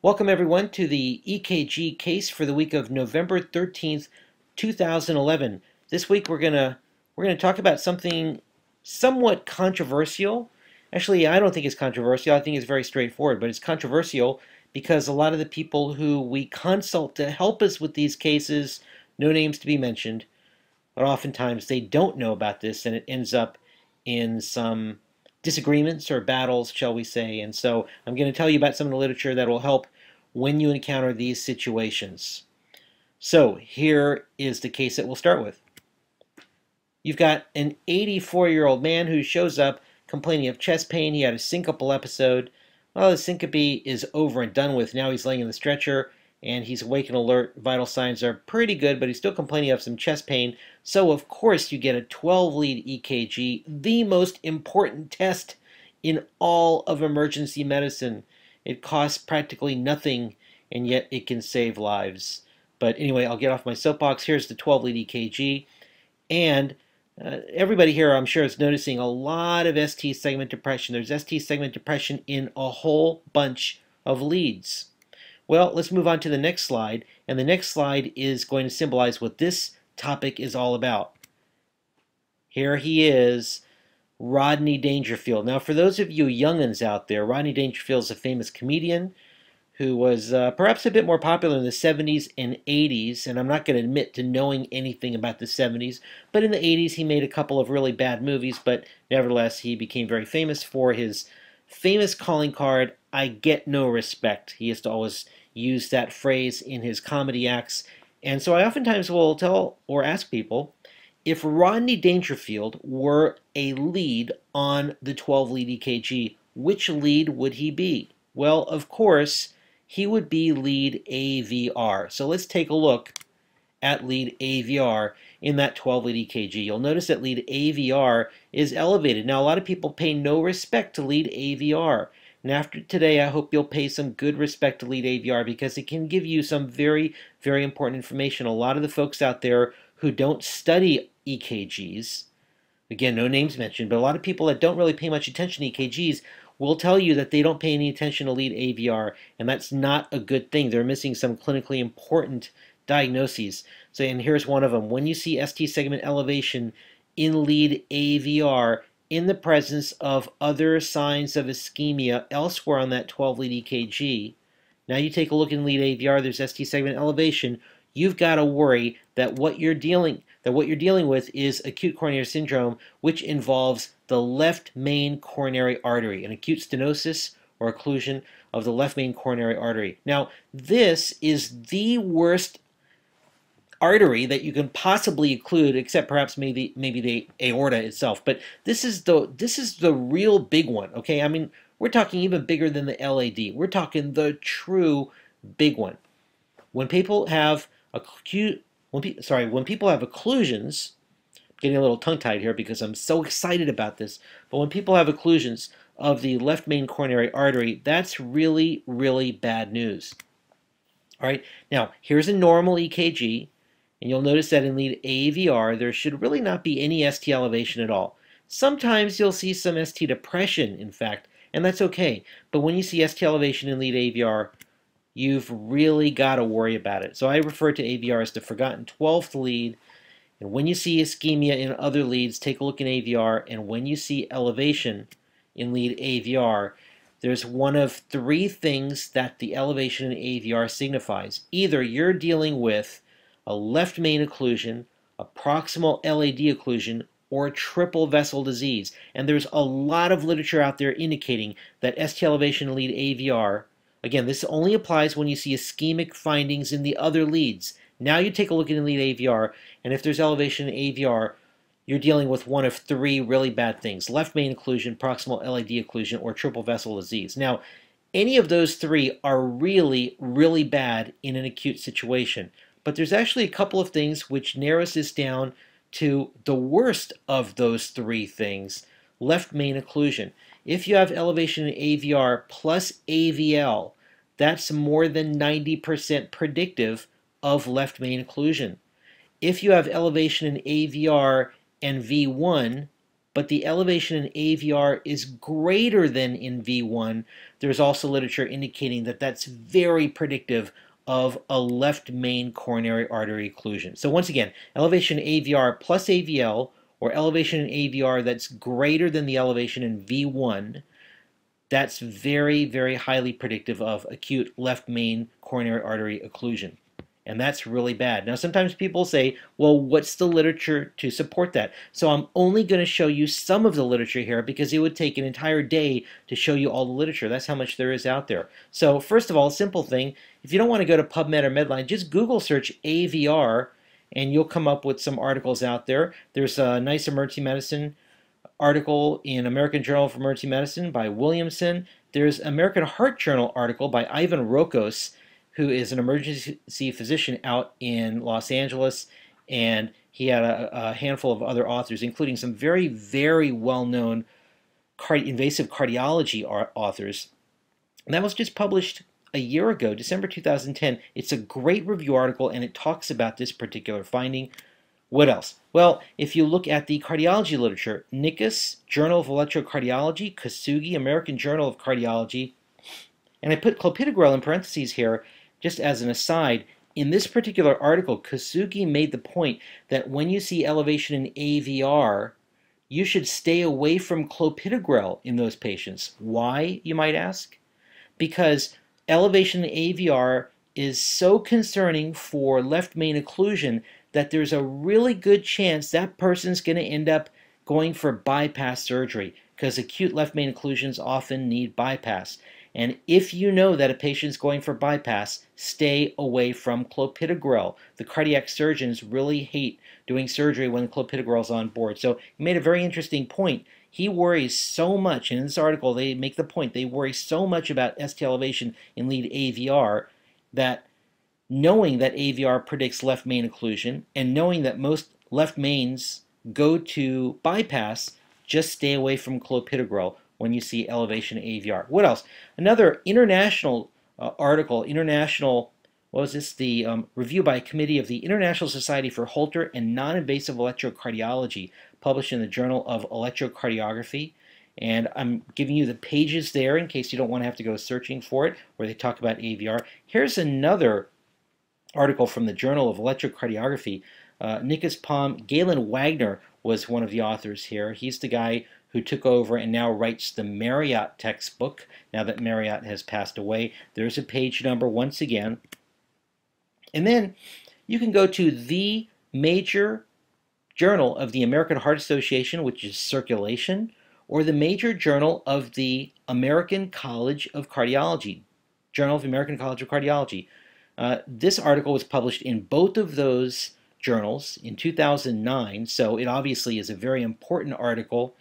Welcome everyone to the EKG case for the week of November 13th, 2011. This week we're going to talk about something somewhat controversial. Actually, I don't think it's controversial. I think it's very straightforward, but it's controversial because a lot of the people who we consult to help us with these cases, no names to be mentioned, but oftentimes they don't know about this and it ends up in some disagreements or battles, shall we say. And so I'm going to tell you about some of the literature that will help when you encounter these situations. So here is the case that we'll start with. You've got an 84-year-old man who shows up complaining of chest pain. He had a syncopal episode. Well, the syncope is over and done with. Now he's laying in the stretcher and he's awake and alert. Vital signs are pretty good, but he's still complaining of some chest pain. So, of course, you get a 12-lead EKG, the most important test in all of emergency medicine. It costs practically nothing, and yet it can save lives. But anyway, I'll get off my soapbox. Here's the 12-lead EKG. And everybody here, I'm sure, is noticing a lot of ST segment depression. There's ST segment depression in a whole bunch of leads. Well, let's move on to the next slide, and the next slide is going to symbolize what this topic is all about. Here he is, Rodney Dangerfield. Now, for those of you young'uns out there, Rodney Dangerfield is a famous comedian who was perhaps a bit more popular in the 70s and 80s, and I'm not going to admit to knowing anything about the 70s, but in the 80s he made a couple of really bad movies, but nevertheless he became very famous for his famous calling card, "I get no respect." He used to always use that phrase in his comedy acts, and so I oftentimes will tell or ask people, if Rodney Dangerfield were a lead on the 12-lead EKG, which lead would he be? Well, of course, he would be lead AVR. So let's take a look at lead AVR in that 12-lead EKG. You'll notice that lead AVR is elevated. Now, a lot of people pay no respect to lead AVR. And after today, I hope you'll pay some good respect to lead AVR because it can give you some very, very important information. A lot of the folks out there who don't study EKGs, again, no names mentioned, but a lot of people that don't really pay much attention to EKGs will tell you that they don't pay any attention to lead AVR, and that's not a good thing. They're missing some clinically important diagnoses. So, and here's one of them. When you see ST segment elevation in lead AVR in the presence of other signs of ischemia elsewhere on that 12-lead EKG, now you take a look in lead AVR, there's ST segment elevation, you've got to worry that what you're dealing with is acute coronary syndrome, which involves the left main coronary artery, an acute stenosis or occlusion of the left main coronary artery. Now, this is the worst artery that you can possibly occlude, except perhaps maybe the aorta itself. But this is the real big one. Okay, I mean, we're talking even bigger than the LAD. We're talking the true big one. When people have when people have occlusions, I'm getting a little tongue-tied here because I'm so excited about this, but when people have occlusions of the left main coronary artery, that's really, really bad news. All right, now here's a normal EKG, and you'll notice that in lead AVR, there should really not be any ST elevation at all. Sometimes you'll see some ST depression, in fact, and that's okay. But when you see ST elevation in lead AVR, you've really got to worry about it. So I refer to AVR as the forgotten 12th lead. And when you see ischemia in other leads, take a look in AVR. And when you see elevation in lead AVR, there's one of three things that the elevation in AVR signifies. Either you're dealing with a left main occlusion, a proximal LAD occlusion, or triple vessel disease. And there's a lot of literature out there indicating that ST elevation in lead AVR, again, this only applies when you see ischemic findings in the other leads. Now you take a look at lead AVR, and if there's elevation in AVR, you're dealing with one of three really bad things: left main occlusion, proximal LAD occlusion, or triple vessel disease. Now, any of those three are really, really bad in an acute situation. But there's actually a couple of things which narrows this down to the worst of those three things: left main occlusion. If you have elevation in AVR plus AVL, that's more than 90% predictive of left main occlusion. If you have elevation in AVR and V1, but the elevation in AVR is greater than in V1, there's also literature indicating that that's very predictive of a left main coronary artery occlusion. So once again, elevation in AVR plus AVL, or elevation in AVR that's greater than the elevation in V1, that's very, very highly predictive of acute left main coronary artery occlusion. And that's really bad. Now, sometimes people say, well, what's the literature to support that? So I'm only going to show you some of the literature here because it would take an entire day to show you all the literature. That's how much there is out there. So first of all, simple thing, if you don't want to go to PubMed or Medline, just Google search AVR and you'll come up with some articles out there. There's a nice emergency medicine article in American Journal of Emergency Medicine by Williamson. There's American Heart Journal article by Ivan Rokos, who is an emergency physician out in Los Angeles, and he had a handful of other authors, including some very, very well-known invasive cardiology authors. And that was just published a year ago, December 2010. It's a great review article, and it talks about this particular finding. What else? Well, if you look at the cardiology literature, Nickus, Journal of Electrocardiology, Kasugi, American Journal of Cardiology, and I put clopidogrel in parentheses here, just as an aside. In this particular article, Kasugi made the point that when you see elevation in AVR, you should stay away from clopidogrel in those patients. Why, you might ask? Because elevation in AVR is so concerning for left main occlusion that there's a really good chance that person's going to end up going for bypass surgery, because acute left main occlusions often need bypass. And if you know that a patient's going for bypass, stay away from clopidogrel. The cardiac surgeons really hate doing surgery when clopidogrel's on board. So he made a very interesting point. He worries so much, and in this article they make the point, they worry so much about ST elevation in lead AVR that knowing that AVR predicts left main occlusion and knowing that most left mains go to bypass, just stay away from clopidogrel when you see elevation AVR. What else? Another international article, what was this? The review by a committee of the International Society for Holter and Non-Invasive Electrocardiology, published in the Journal of Electrocardiography. And I'm giving you the pages there in case you don't want to have to go searching for it, where they talk about AVR. Here's another article from the Journal of Electrocardiography. Nickus Palm, Galen Wagner was one of the authors here. He's the guy who took over and now writes the Marriott textbook, now that Marriott has passed away. There's a page number once again. And then you can go to the major journal of the American Heart Association, which is Circulation, or the major journal of the American College of Cardiology, Journal of the American College of Cardiology. This article was published in both of those journals in 2009, so it obviously is a very important article.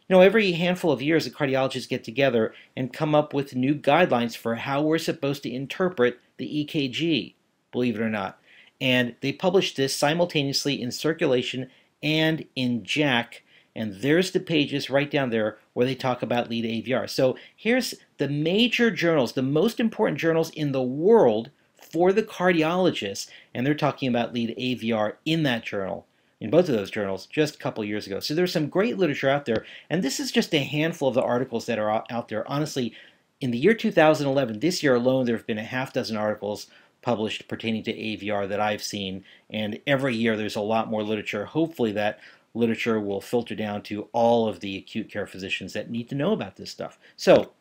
You know, every handful of years, the cardiologists get together and come up with new guidelines for how we're supposed to interpret the EKG, believe it or not. And they published this simultaneously in Circulation and in JACC, and there's the pages right down there where they talk about lead AVR. So here's the major journals, the most important journals in the world for the cardiologists, and they're talking about lead AVR in that journal, in both of those journals, just a couple years ago. So there's some great literature out there, and this is just a handful of the articles that are out there. Honestly, in the year 2011, this year alone, there have been a half dozen articles published pertaining to AVR that I've seen, and every year there's a lot more literature. Hopefully that literature will filter down to all of the acute care physicians that need to know about this stuff. So,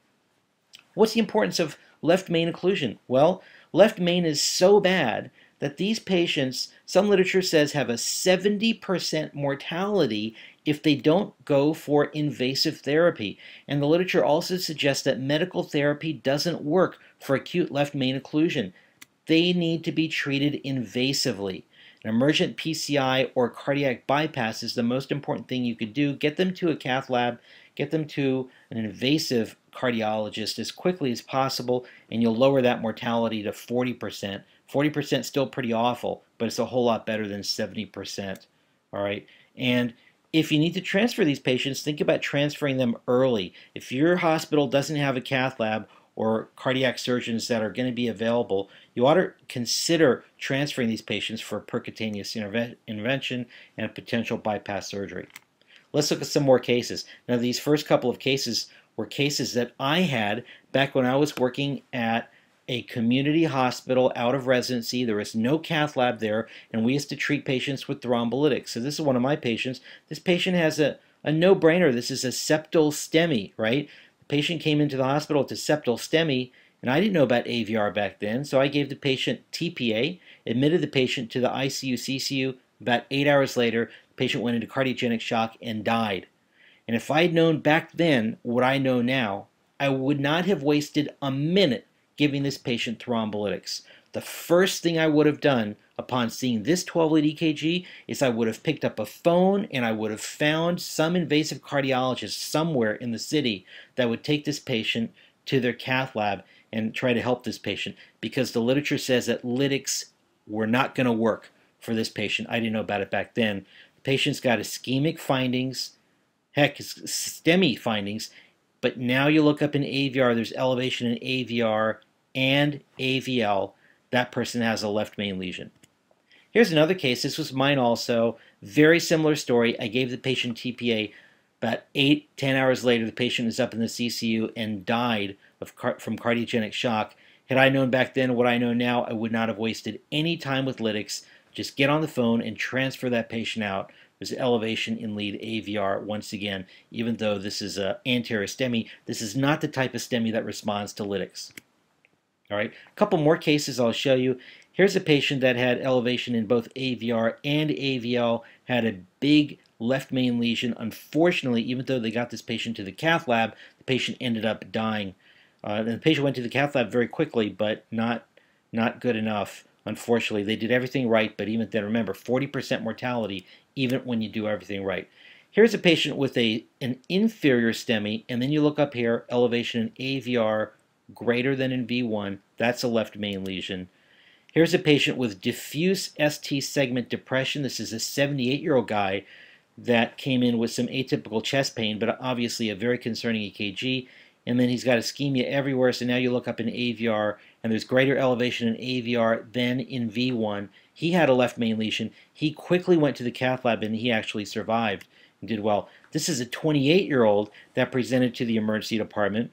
what's the importance of left main occlusion? Well, left main is so bad that these patients, some literature says, have a 70% mortality if they don't go for invasive therapy. And the literature also suggests that medical therapy doesn't work for acute left main occlusion. They need to be treated invasively. An emergent PCI or cardiac bypass is the most important thing you could do. Get them to a cath lab, get them to an invasive cardiologist as quickly as possible, and you'll lower that mortality to 40%. 40% is still pretty awful, but it's a whole lot better than 70%. All right, and if you need to transfer these patients, think about transferring them early. If your hospital doesn't have a cath lab or cardiac surgeons that are going to be available, you ought to consider transferring these patients for percutaneous intervention and potential bypass surgery. Let's look at some more cases. Now, these first couple of cases were cases that I had back when I was working at a community hospital out of residency. There was no cath lab there, and we used to treat patients with thrombolytics. So this is one of my patients. This patient has a no-brainer. This is a septal STEMI, right? The patient came into the hospital with a septal STEMI, and I didn't know about AVR back then, so I gave the patient TPA, admitted the patient to the ICU, CCU. About 8 hours later, the patient went into cardiogenic shock and died. And if I'd known back then what I know now, I would not have wasted a minute giving this patient thrombolytics. The first thing I would have done upon seeing this 12-lead EKG is I would have picked up a phone and I would have found some invasive cardiologist somewhere in the city that would take this patient to their cath lab and try to help this patient, because the literature says that lytics were not going to work for this patient. I didn't know about it back then. The patient's got ischemic findings, heck, STEMI findings, but now you look up in AVR, there's elevation in AVR and AVL. That person has a left main lesion. Here's another case. This was mine also. Very similar story. I gave the patient TPA. About 8-10 hours later, the patient is up in the CCU and died from cardiogenic shock. Had I known back then what I know now, I would not have wasted any time with lytics. Just get on the phone and transfer that patient out. There's elevation in lead AVR once again, even though this is an anterior STEMI. This is not the type of STEMI that responds to lytics. All right, a couple more cases I'll show you. Here's a patient that had elevation in both AVR and AVL, had a big left main lesion. Unfortunately, even though they got this patient to the cath lab, the patient ended up dying. And the patient went to the cath lab very quickly, but not good enough. Unfortunately, they did everything right, but even then, remember, 40% mortality even when you do everything right. Here's a patient with an inferior STEMI, and then you look up here, elevation in AVR greater than in V1. That's a left main lesion. Here's a patient with diffuse ST segment depression. This is a 78-year-old guy that came in with some atypical chest pain, but obviously a very concerning EKG. And then he's got ischemia everywhere, so now you look up in AVR, and there's greater elevation in AVR than in V1. He had a left main lesion. He quickly went to the cath lab, and he actually survived and did well. This is a 28-year-old that presented to the emergency department.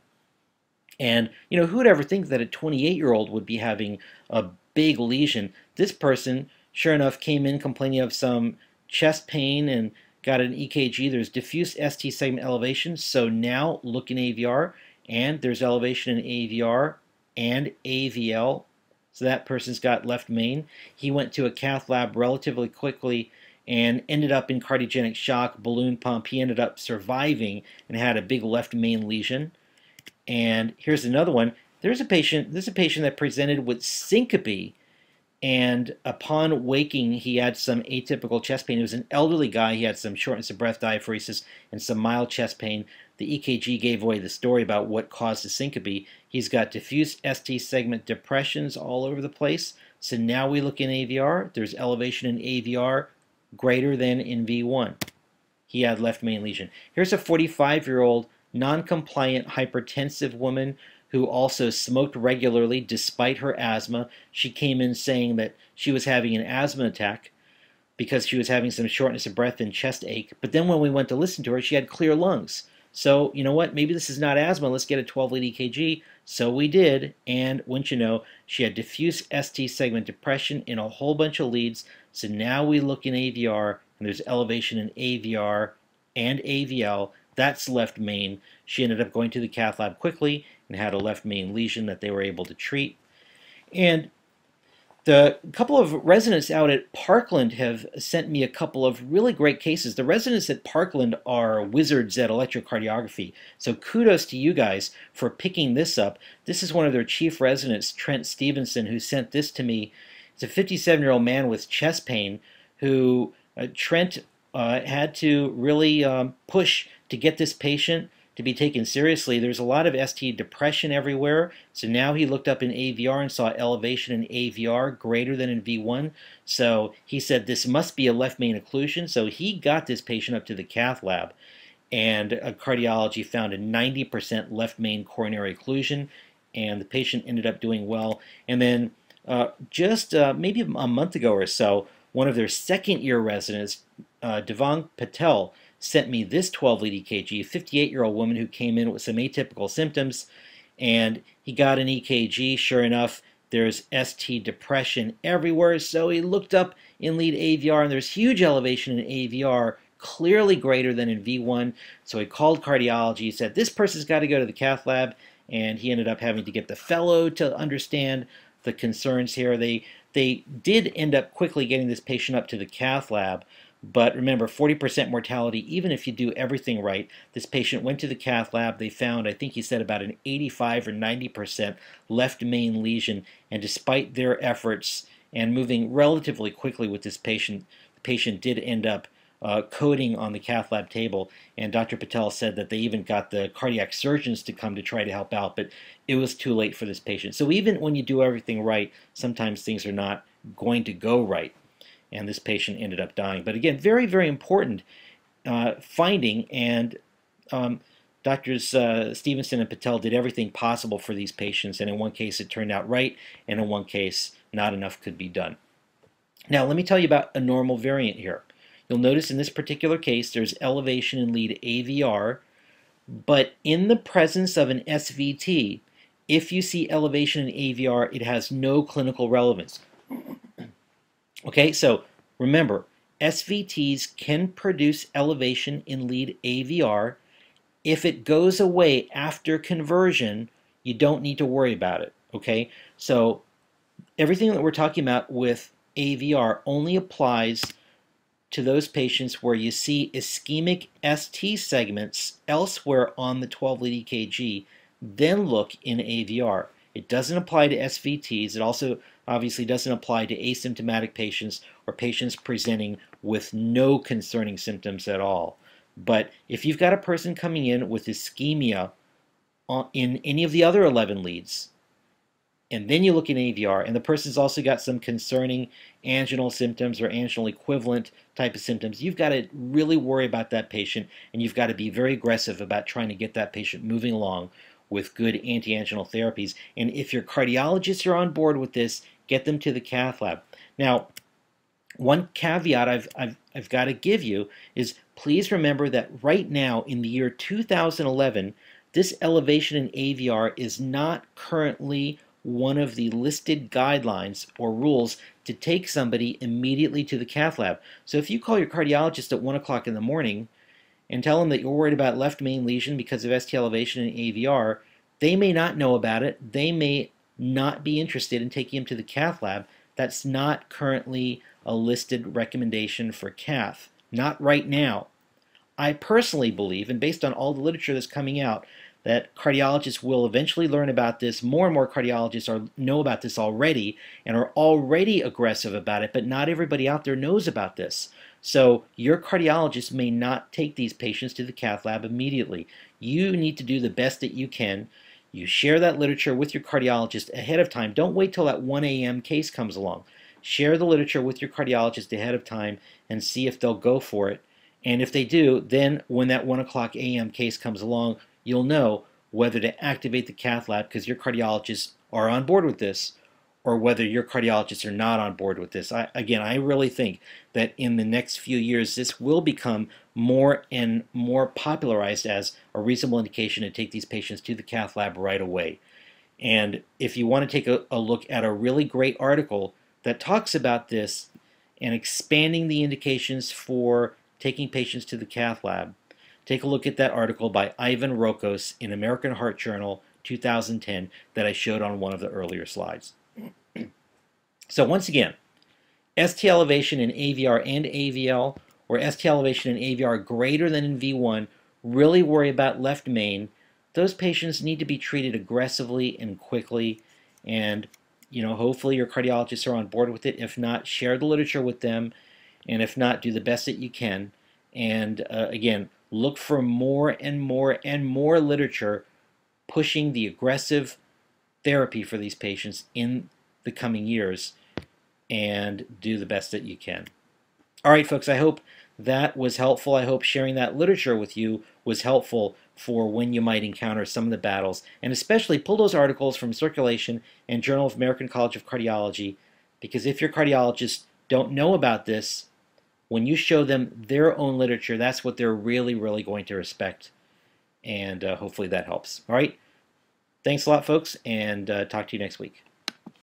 And, you know, who would ever think that a 28-year-old would be having a big lesion? This person, sure enough, came in complaining of some chest pain and got an EKG. There's diffuse ST segment elevation. So now look in AVR, and there's elevation in AVR and AVL. So that person's got left main. He went to a cath lab relatively quickly and ended up in cardiogenic shock, balloon pump. He ended up surviving and had a big left main lesion. And here's another one. This is a patient that presented with syncope, and upon waking, he had some atypical chest pain. He was an elderly guy. He had some shortness of breath, diaphoresis, and some mild chest pain. The EKG gave away the story about what caused the syncope. He's got diffuse ST segment depressions all over the place. So now we look in AVR. There's elevation in AVR greater than in V1. He had left main lesion. Here's a 45-year-old non-compliant hypertensive woman who also smoked regularly despite her asthma. She came in saying that she was having an asthma attack because she was having some shortness of breath and chest ache. But then when we went to listen to her, she had clear lungs. So, you know what? Maybe this is not asthma. Let's get a 12-lead EKG. So we did, and wouldn't you know, she had diffuse ST segment depression in a whole bunch of leads. So now we look in AVR, and there's elevation in AVR and AVL. That's left main. She ended up going to the cath lab quickly and had a left main lesion that they were able to treat. And the couple of residents out at Parkland have sent me a couple of really great cases. The residents at Parkland are wizards at electrocardiography. So kudos to you guys for picking this up. This is one of their chief residents, Trent Stevenson, who sent this to me. It's a 57-year-old man with chest pain who Trent had to really push to get this patient to be taken seriously. There's a lot of ST depression everywhere, so now he looked up in AVR and saw elevation in AVR greater than in V1, so he said this must be a left main occlusion, so he got this patient up to the cath lab, and cardiology found a 90% left main coronary occlusion, and the patient ended up doing well. And then just maybe a month ago or so, one of their second-year residents, Devang Patel, sent me this 12-lead EKG, a 58-year-old woman who came in with some atypical symptoms, and he got an EKG. Sure enough, there's ST depression everywhere, so he looked up in lead AVR, and there's huge elevation in AVR, clearly greater than in V1, so he called cardiology. He said, this person's got to go to the cath lab, and he ended up having to get the fellow to understand the concerns here. They did end up quickly getting this patient up to the cath lab, but remember, 40% mortality, even if you do everything right. This patient went to the cath lab. They found, I think he said, about an 85 or 90% left main lesion, and despite their efforts and moving relatively quickly with this patient, the patient did end up coding on the cath lab table, and Dr. Patel said that they even got the cardiac surgeons to come to try to help out, but it was too late for this patient. So even when you do everything right, sometimes things are not going to go right, and this patient ended up dying. But again, very, very important finding, and Doctors Stevenson and Patel did everything possible for these patients, and in one case it turned out right, and in one case not enough could be done. Now let me tell you about a normal variant here. You'll notice in this particular case there's elevation in lead AVR, but in the presence of an SVT, if you see elevation in AVR, it has no clinical relevance. Okay, so remember, SVTs can produce elevation in lead AVR. If it goes away after conversion, you don't need to worry about it. Okay, so everything that we're talking about with AVR only applies to those patients where you see ischemic ST segments elsewhere on the 12-lead EKG, then look in AVR. It doesn't apply to SVTs. It also obviously doesn't apply to asymptomatic patients or patients presenting with no concerning symptoms at all. But if you've got a person coming in with ischemia in any of the other 11 leads, and then you look in AVR, and the person's also got some concerning anginal symptoms or anginal equivalent type of symptoms, you've got to really worry about that patient, and you've got to be very aggressive about trying to get that patient moving along with good anti-anginal therapies. And if your cardiologists are on board with this, get them to the cath lab. Now, one caveat I've got to give you is please remember that right now in the year 2011, this elevation in AVR is not currently one of the listed guidelines or rules to take somebody immediately to the cath lab. So if you call your cardiologist at 1 o'clock in the morning and tell them that you're worried about left main lesion because of ST elevation in AVR, they may not know about it. They may not be interested in taking him to the cath lab. That's not currently a listed recommendation for cath. Not right now. I personally believe, and based on all the literature that's coming out, that cardiologists will eventually learn about this. More and more cardiologists know about this already and are already aggressive about it, but not everybody out there knows about this. So your cardiologist may not take these patients to the cath lab immediately. You need to do the best that you can. You share that literature with your cardiologist ahead of time. Don't wait till that 1 a.m. case comes along. Share the literature with your cardiologist ahead of time and see if they'll go for it. And if they do, then when that 1 o'clock a.m. case comes along, you'll know whether to activate the cath lab because your cardiologists are on board with this, or whether your cardiologists are not on board with this. Again, I really think that in the next few years, this will become more and more popularized as a reasonable indication to take these patients to the cath lab right away. And if you want to take a look at a really great article that talks about this and expanding the indications for taking patients to the cath lab, take a look at that article by Ivan Rokos in American Heart Journal 2010 that I showed on one of the earlier slides. So once again, ST elevation in AVR and AVL, or ST elevation in AVR greater than in V1, really worry about left main. Those patients need to be treated aggressively and quickly, and hopefully your cardiologists are on board with it. If not, share the literature with them, and if not, do the best that you can. And again, look for more and more and more literature pushing the aggressive therapy for these patients in the coming years, and do the best that you can. All right, folks, I hope that was helpful. I hope sharing that literature with you was helpful for when you might encounter some of the battles, and especially pull those articles from Circulation and Journal of American College of Cardiology, because if your cardiologists don't know about this, when you show them their own literature, that's what they're really, really going to respect. And hopefully that helps. All right. Thanks a lot, folks, and talk to you next week.